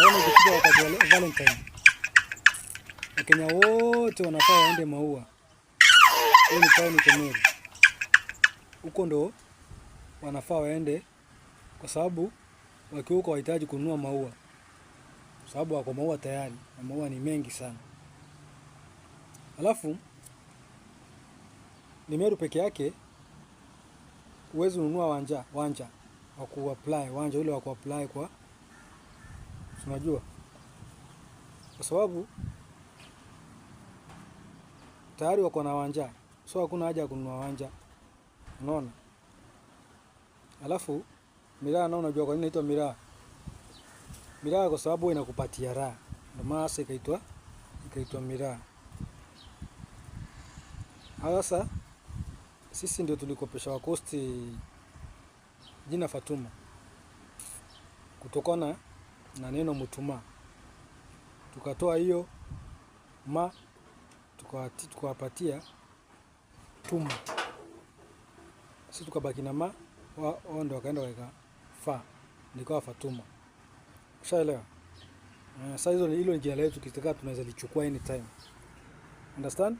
ukiona ikifika wakati wa Valentine, Wakenya wote wanafaa waende Maua. Hiyo ni town iko Meru. Huko ndo wanafaa waende kwa sababu wakiwa huko wahitaji kununua maua. Kwa sababu wako maua tayari, na maua ni mengi sana. Alafu ni Meru peke yake huwezi nunua wanja wa kuapply, wanja ule wa kuapply kwa unajua. Kwa sababu tayari wako na wanja. So hakuna haja ya kununua wanja. Unaona? Alafu miraa nao unajua kwa nini inaitwa miraa? Miraa kwa sababu inakupatia raha. Ndio maana sasa ikaitwa miraa. Sasa sisi ndio tulikopesha Wakosti jina Fatuma kutokana na neno mutuma. Tukatoa hiyo ma tukawapatia tuma. Sisi tukabaki na ma, wao ndio wakaenda waka fa, nikawa Fatuma. Ushaelewa? Sasa hilo ni jina letu, tukitaka tunaweza lichukua anytime. Understand?